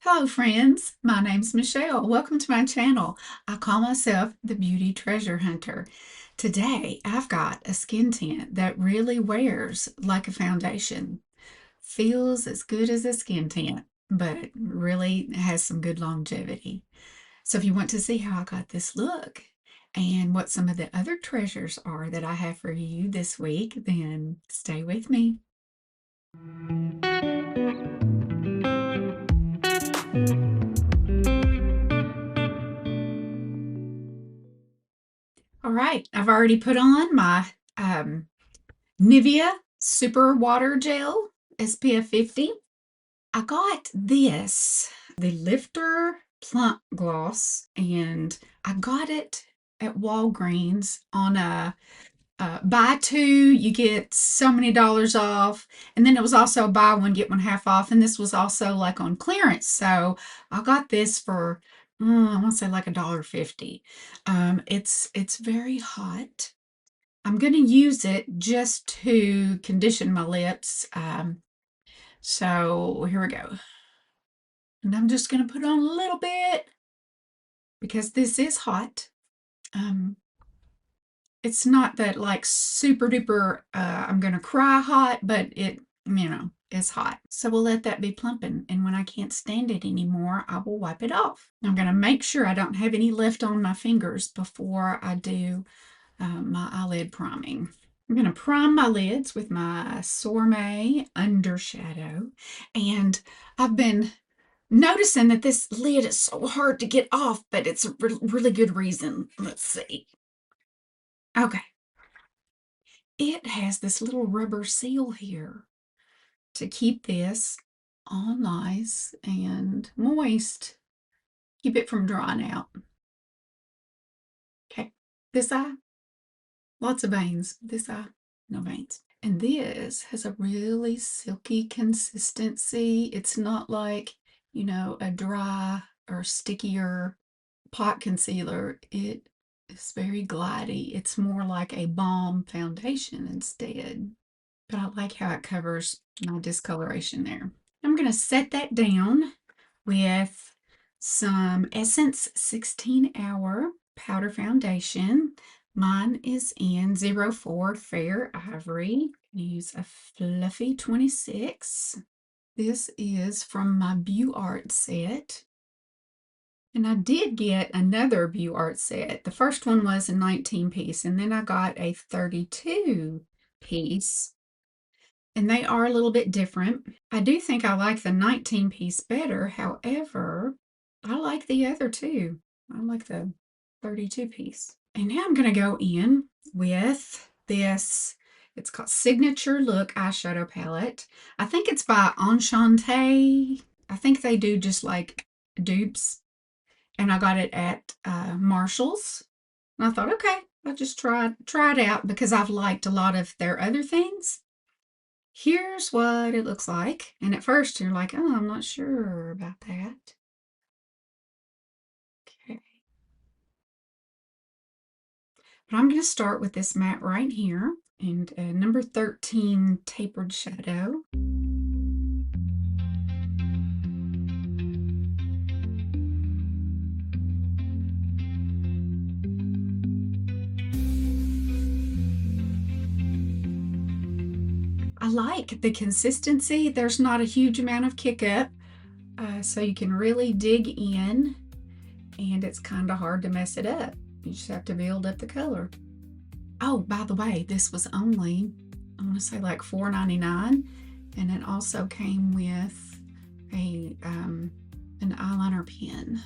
Hello friends, my name's Michelle. Welcome to my channel. I call myself the Beauty Treasure Hunter. Today I've got a skin tint that really wears like a foundation. Feels as good as a skin tint, but really has some good longevity. So if you want to see how I got this look and what some of the other treasures are that I have for you this week, then stay with me. All right, I've already put on my Nivea Super Water Gel SPF 50. I got this, the Lifter Plump Gloss, and I got it at Walgreens on a buy two, you get so many dollars off. And then it was also buy one, get one half off. And this was also like on clearance. So I got this for, I want to say like $1.50. It's very hot. I'm going to use it just to condition my lips. So here we go. And I'm just going to put on a little bit because this is hot. Um, it's not that like super duper, I'm going to cry hot, but it's hot. So we'll let that be plumping. And when I can't stand it anymore, I will wipe it off. I'm going to make sure I don't have any left on my fingers before I do my eyelid priming. I'm going to prime my lids with my Sourmay undershadow. And I've been noticing that this lid is so hard to get off, but it's a really good reason. Let's see. Okay. It has this little rubber seal here to keep this all nice and moist. Keep it from drying out. Okay. This eye, lots of veins. This eye, no veins. And this has a really silky consistency. It's not like, a dry or stickier pot concealer. It is very glidey. It's more like a balm foundation instead. But I like how it covers my discoloration there. I'm going to set that down with some Essence 16 Hour Powder Foundation. Mine is in 04 Fair Ivory. Use a fluffy 26. This is from my Beau Art set. And I did get another Beau Art set. The first one was a 19 piece, and then I got a 32 piece. And they are a little bit different. I do think I like the 19 piece better. However, I like the other two. I like the 32 piece. And now I'm going to go in with this. It's called Signature Look eyeshadow palette. I think it's by Enchanté. I think they do just like dupes. And I got it at Marshall's. And I thought, okay, I'll just try it out because I've liked a lot of their other things. Here's what it looks like. And at first you're like, oh, I'm not sure about that. Okay. But I'm going to start with this matte right here and number 13 tapered shadow. I like the consistency. There's not a huge amount of kick up, so you can really dig in, and it's kind of hard to mess it up. You just have to build up the color. Oh, by the way, this was only, I want to say like $4.99, and it also came with an eyeliner pen.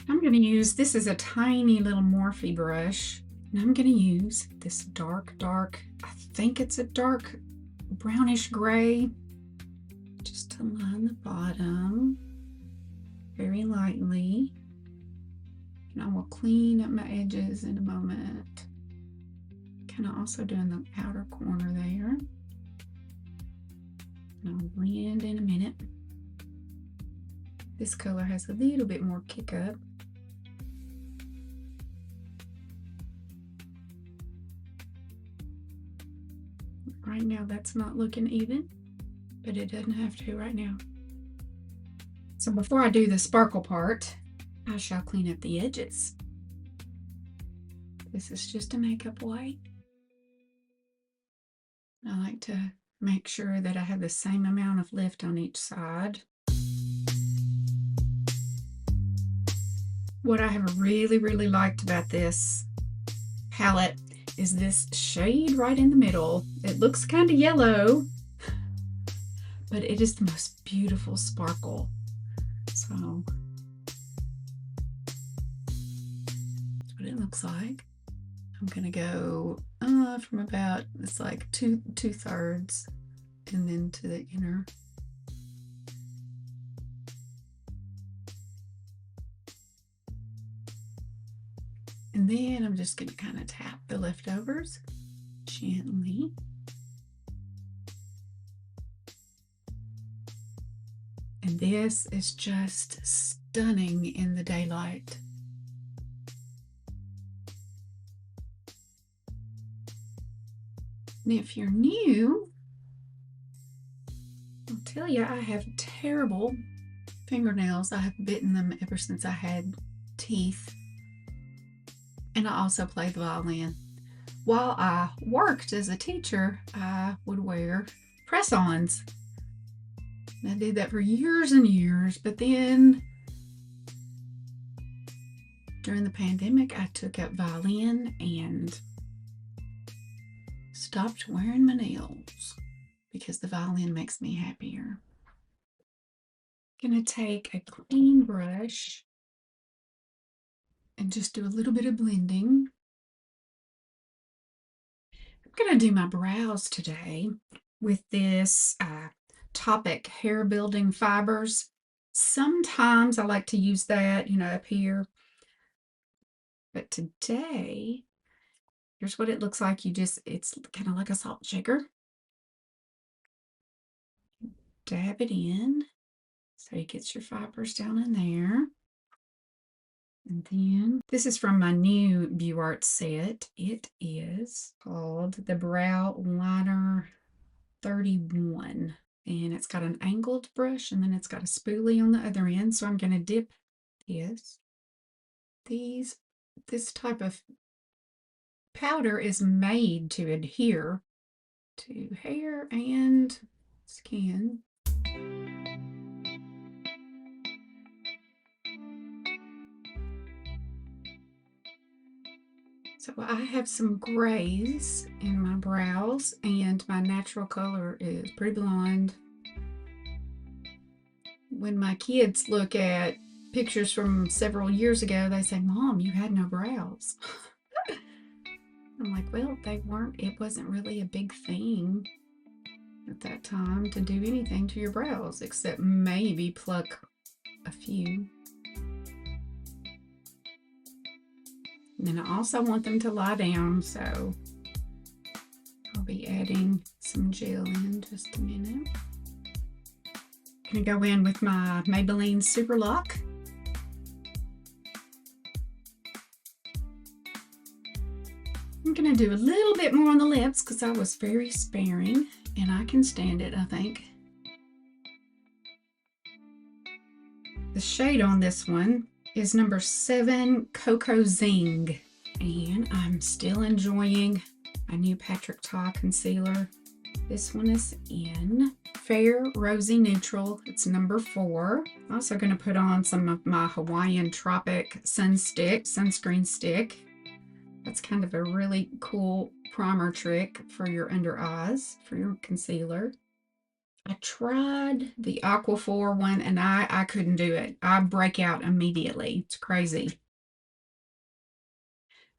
I'm going to use, this is a tiny little Morphe brush, and I'm going to use this dark, I think it's a dark brownish gray, just to line the bottom very lightly. And I will clean up my edges in a moment. Kind of also doing the outer corner there. And I'll blend in a minute. This color has a little bit more kick up. Right now that's not looking even, but it doesn't have to right now. So before I do the sparkle part, I shall clean up the edges. This is just a makeup wipe. I like to make sure that I have the same amount of lift on each side. What I have really, really liked about this palette is this shade right in the middle. It looks kind of yellow, but it is the most beautiful sparkle. So that's what it looks like. I'm gonna go from about, it's like two-thirds and then to the inner. And then I'm just gonna kind of tap the leftovers gently. And this is just stunning in the daylight. And if you're new, I'll tell you, I have terrible fingernails. I have bitten them ever since I had teeth. And I also play the violin. While I worked as a teacher, I would wear press-ons. I did that for years and years, but then during the pandemic, I took up violin and stopped wearing my nails because the violin makes me happier. I'm gonna take a clean brush and just do a little bit of blending. I'm gonna do my brows today with this Topic hair building fibers. Sometimes I like to use that, you know, up here. But today, here's what it looks like. It's kind of like a salt shaker. Dab it in so it gets your fibers down in there. And then this is from my new BeauArt set. It is called the Brow Liner 31. And it's got an angled brush and then it's got a spoolie on the other end. So I'm going to dip this type of powder is made to adhere to hair and skin. So I have some grays in my brows and my natural color is pretty blonde. When my kids look at pictures from several years ago, they say, "Mom, you had no brows." I'm like, well, they weren't, it wasn't really a big thing at that time to do anything to your brows except maybe pluck a few. And then I also want them to lie down, so I'll be adding some gel in just a minute. I'm gonna go in with my Maybelline SuperLock. I'm gonna do a little bit more on the lips because I was very sparing and I can stand it, I think. The shade on this one is number 7 Cocoa Zing, and I'm still enjoying my new Patrick Ta concealer. This one is in Fair Rosy Neutral. It's number 4. I'm also going to put on some of my Hawaiian Tropic sunscreen stick. That's kind of a really cool primer trick for your under eyes, for your concealer. I tried the Aquaphor one and I couldn't do it. I break out immediately. It's crazy.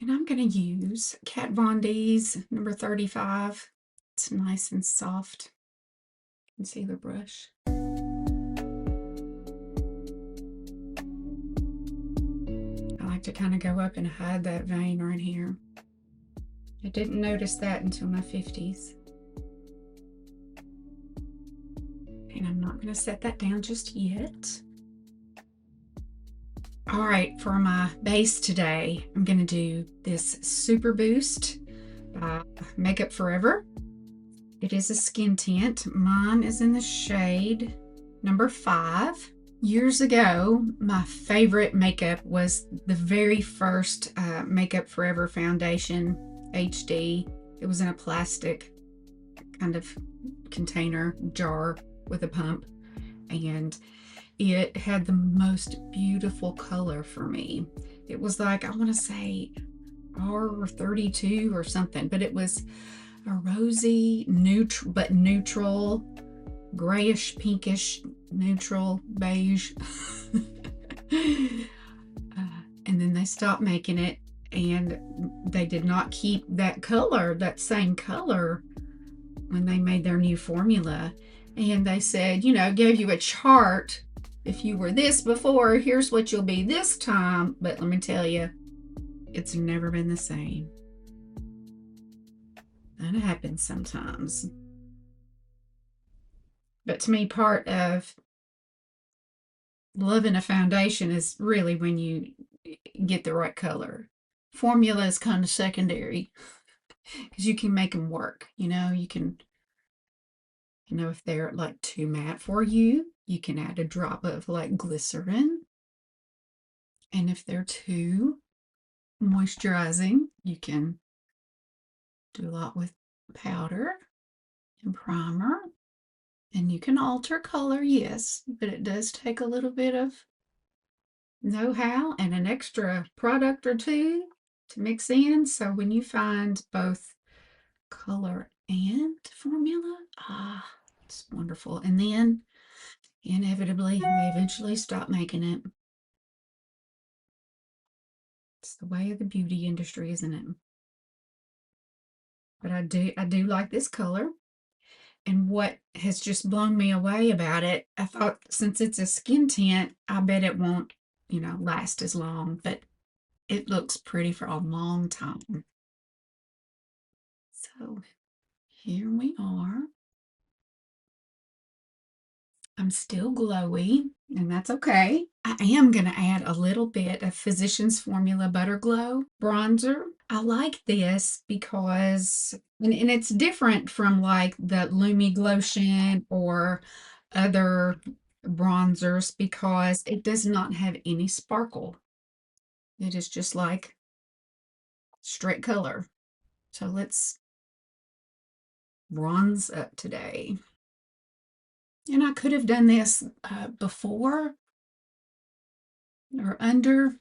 And I'm going to use Kat Von D's number 35. It's nice and soft concealer brush. I like to kind of go up and hide that vein right here. I didn't notice that until my 50s. And I'm not going to set that down just yet. All right, for my base today, I'm going to do this Super Boost by Makeup Forever. It is a skin tint. Mine is in the shade number 5. Years ago, my favorite makeup was the very first Makeup Forever Foundation HD. It was in a plastic kind of container jar with a pump, and it had the most beautiful color for me. It was like, I want to say R32 or something, but it was a rosy, neutral, grayish, pinkish, neutral, beige. And then they stopped making it, and they did not keep that color, that same color, when they made their new formula. And they said, you know, gave you a chart. If you were this before, here's what you'll be this time. But let me tell you, it's never been the same. That happens sometimes. But to me, part of loving a foundation is really when you get the right color. Formula is kind of secondary because you can make them work. You know, you can, you know, if they're like too matte for you, you can add a drop of like glycerin. And if they're too moisturizing, you can do a lot with powder and primer. And you can alter color, yes, but it does take a little bit of know-how and an extra product or two to mix in. So when you find both color and formula, it's wonderful. And then inevitably they eventually stop making it. It's the way of the beauty industry, isn't it? But I do like this color. And what has just blown me away about it, I thought since it's a skin tint, I bet it won't, you know, last as long, but it looks pretty for a long time. So here we are. I'm still glowy, and that's okay. I am going to add a little bit of Physicians Formula Butter Glow bronzer. I like this because, and it's different from like the Lumi Glotion or other bronzers because it does not have any sparkle. It is just like straight color. So let's bronze up today. And I could have done this before or under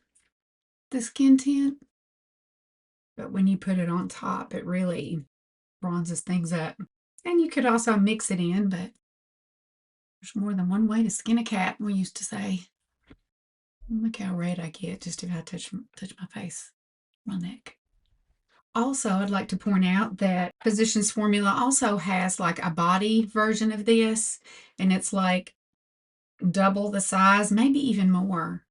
the skin tint, but when you put it on top, it really bronzes things up. And you could also mix it in, but there's more than one way to skin a cat, we used to say. Look how red I get just if I touch my face, my neck. Also, I'd like to point out that Physicians Formula also has like a body version of this, and it's like double the size, maybe even more.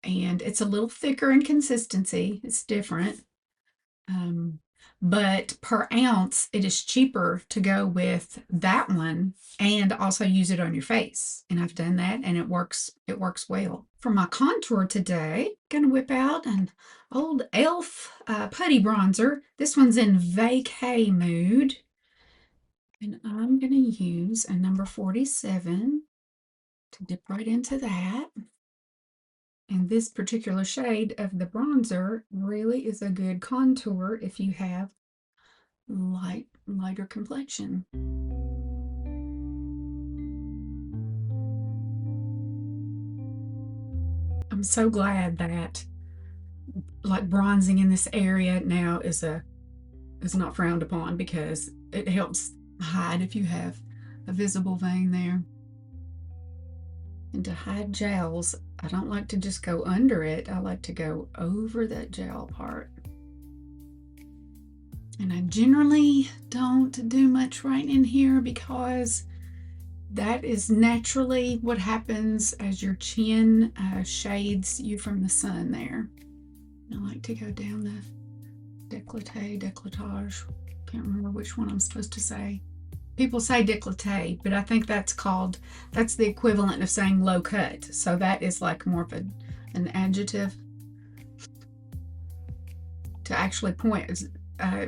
And it's a little thicker in consistency. It's different. But per ounce, it is cheaper to go with that one and also use it on your face. And I've done that and it works well. For my contour today, I'm gonna whip out an old ELF putty bronzer. This one's in vacay mood. And I'm gonna use a number 47 to dip right into that. And this particular shade of the bronzer really is a good contour if you have lighter complexion. I'm so glad that like bronzing in this area now is not frowned upon because it helps hide if you have a visible vein there. And to hide gels, I don't like to just go under it. I like to go over that gel part. And I generally don't do much right in here because that is naturally what happens as your chin shades you from the sun there. I like to go down the décolletage. Can't remember which one I'm supposed to say. People say décolleté, but I think that's the equivalent of saying low cut. So that is like more of an adjective to actually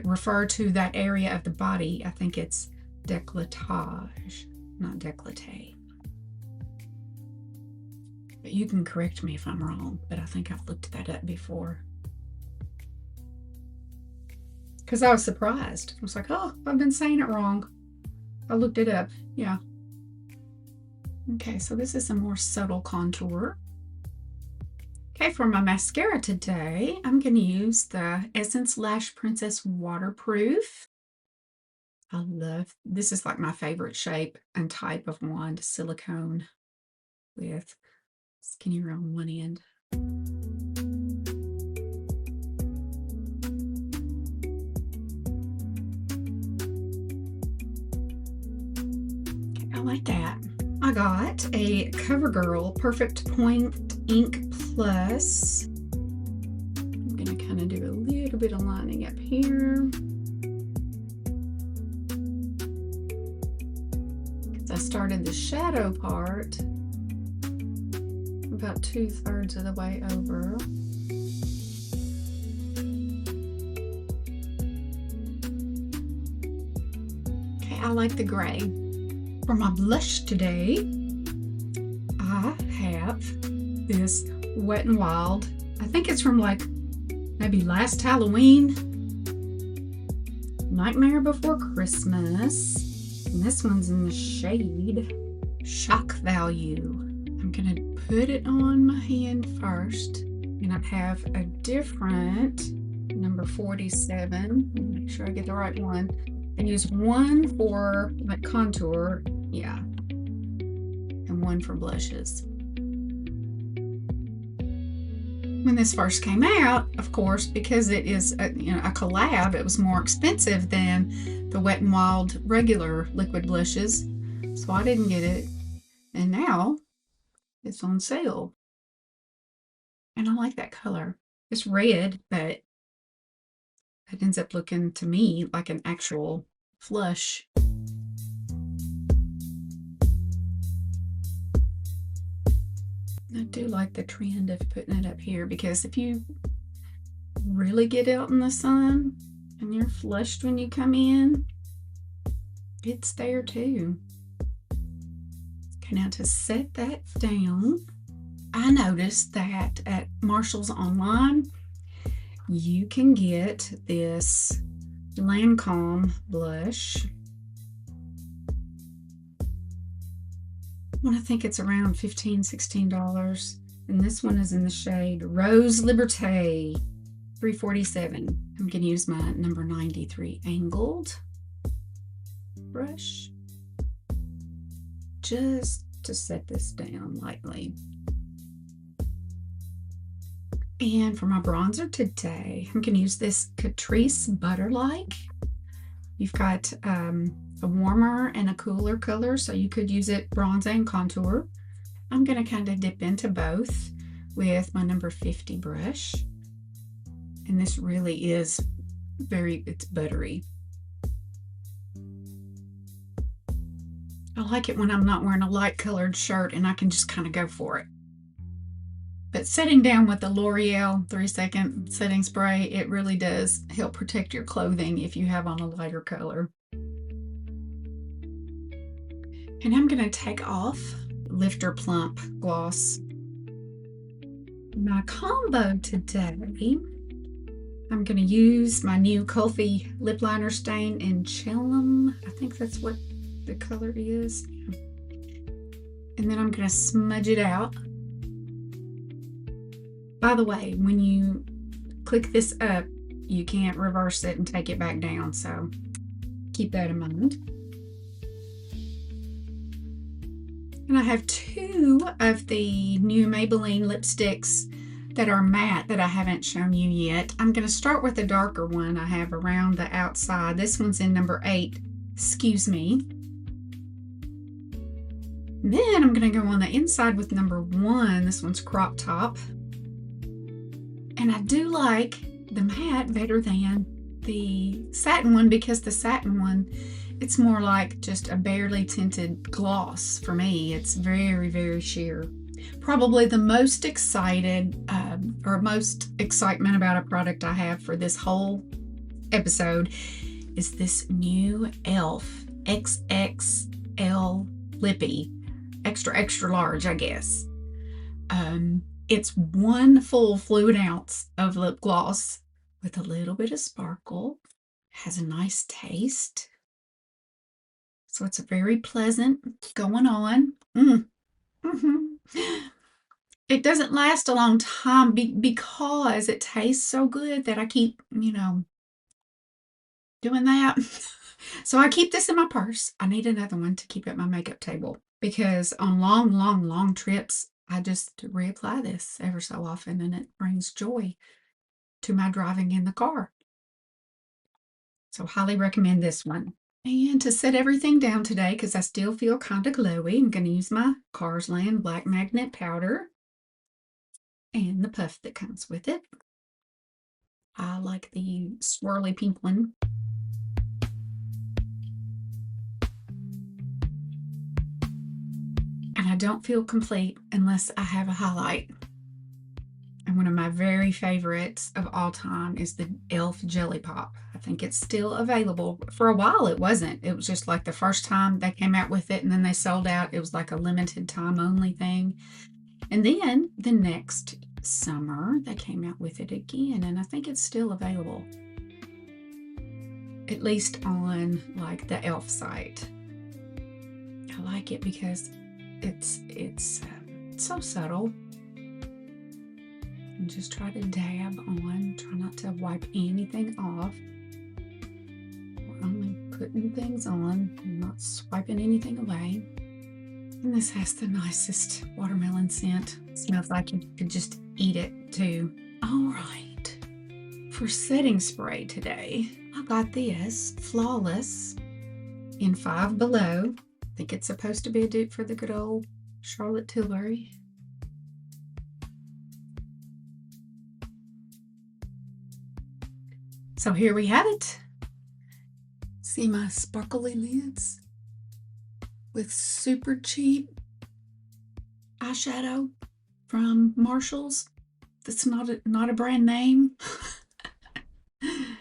refer to that area of the body. I think it's décolletage, not décolleté. But you can correct me if I'm wrong, but I think I've looked that up before. Because I was surprised. I was like, oh, I've been saying it wrong. I looked it up. Yeah. Okay, so this is a more subtle contour. Okay, for my mascara today, I'm going to use the Essence Lash Princess Waterproof. I love, this is like my favorite shape and type of wand, silicone with skinnier on one end. Okay, I like that. I got a CoverGirl Perfect Point Ink Plus. I'm going to kind of do a little bit of lining up here. I started the shadow part about 2/3 of the way over. Okay, I like the gray. For my blush today, I have this Wet n Wild. I think it's from like maybe last Halloween. Nightmare Before Christmas. And this one's in the shade Shock Value. I'm gonna put it on my hand first, and I have a different number 47. Make sure I get the right one. I use one for like contour, yeah, and one for blushes. When this first came out, of course, because it is a collab, it was more expensive than the Wet n Wild regular liquid blushes, so I didn't get it. And now it's on sale, and I like that color. It's red, but it ends up looking to me like an actual flush. I do like the trend of putting it up here, because if you really get out in the sun and you're flushed when you come in, it's there too. Okay, now to set that down, I noticed that at Marshall's online, you can get this Lancôme blush. I think it's around $15, $16. And this one is in the shade Rose Liberté, $3.47. I'm going to use my number 93 angled brush just to set this down lightly. And for my bronzer today, I'm going to use this Catrice Butterlike. You've got a warmer and a cooler color, so you could use it bronze and contour. I'm going to kind of dip into both with my number 50 brush. And this really is it's buttery. I like it when I'm not wearing a light colored shirt and I can just kind of go for it. But setting down with the L'Oreal 3-second setting spray, it really does help protect your clothing if you have on a lighter color. And I'm going to take off Lifter Plump gloss. My combo today, I'm going to use my new Kulfi lip liner stain in Chellam. I think that's what the color is. And then I'm going to smudge it out. By the way, when you click this up, you can't reverse it and take it back down, so keep that in mind. And I have two of the new Maybelline lipsticks that are matte that I haven't shown you yet. I'm going to start with the darker one I have around the outside. This one's in number 8, Excuse Me. Then I'm going to go on the inside with number 1. This one's Crop Top. And I do like the matte better than the satin one, because the satin one, it's more like just a barely tinted gloss for me. It's very, very sheer. Probably the most excited or most excitement about a product I have for this whole episode is this new ELF XXLippie, extra large, I guess. It's one full fluid ounce of lip gloss with a little bit of sparkle. Has a nice taste. So it's a very pleasant going on. Mm-hmm. It doesn't last a long time because it tastes so good that I keep, doing that. So I keep this in my purse. I need another one to keep at my makeup table because on long, long, long trips, I just reapply this ever so often and it brings joy to my driving in the car. So highly recommend this one. And to set everything down today, because I still feel kind of glowy, I'm going to use my Cars Land Black Magnet Powder and the puff that comes with it. I like the swirly pink one. And I don't feel complete unless I have a highlight. And one of my very favorites of all time is the ELF Jelly Pop. I think it's still available. For a while it wasn't. It was just like the first time they came out with it and then they sold out. It was like a limited time only thing. And then the next summer they came out with it again and I think it's still available. At least on like the ELF site. I like it because it's so subtle. And just try to dab on, try not to wipe anything off. We're only putting things on, not swiping anything away. And this has the nicest watermelon scent. It smells like you could just eat it too. All right, for setting spray today, I got this Flawless in Five Below. I think it's supposed to be a dupe for the good old Charlotte Tilbury. So here we have it. See my sparkly lids with super cheap eyeshadow from Marshall's. That's not a brand name. I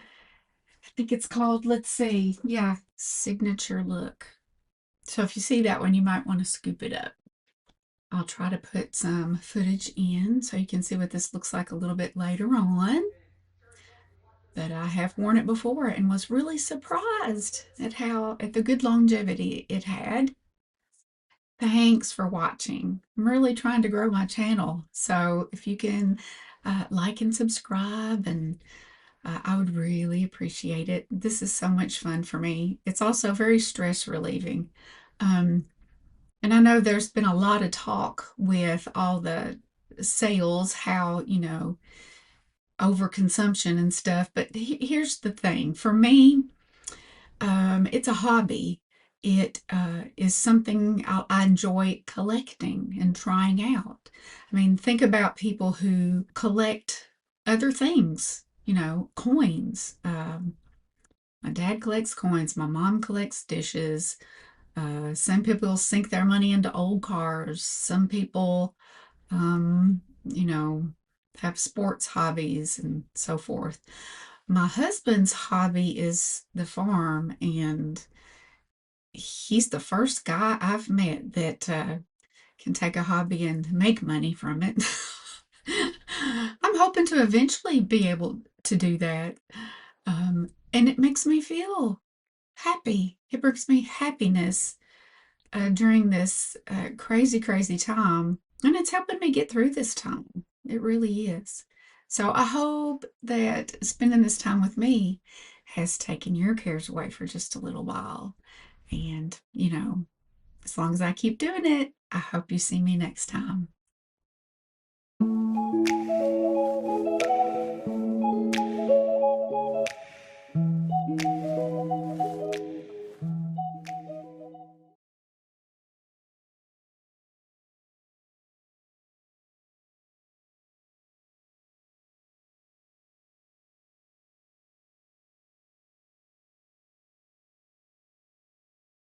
think it's called, let's see, yeah, Signature Look. So if you see that one, you might want to scoop it up. I'll try to put some footage in so you can see what this looks like a little bit later on. But I have worn it before and was really surprised at the good longevity it had. Thanks for watching. I'm really trying to grow my channel. So if you can like and subscribe, and I would really appreciate it. This is so much fun for me. It's also very stress relieving. And I know there's been a lot of talk with all the sales, how, overconsumption and stuff. But here's the thing. For me, it's a hobby. It is something I enjoy collecting and trying out. I mean, think about people who collect other things, coins. My dad collects coins. My mom collects dishes. Some people sink their money into old cars. Some people, you know, have sports hobbies and so forth. My husband's hobby is the farm, and he's the first guy I've met that can take a hobby and make money from it. I'm hoping to eventually be able to do that. And it makes me feel happy. It brings me happiness during this crazy, crazy time. And it's helping me get through this time. It really is. So I hope that spending this time with me has taken your cares away for just a little while. And, as long as I keep doing it, I hope you see me next time.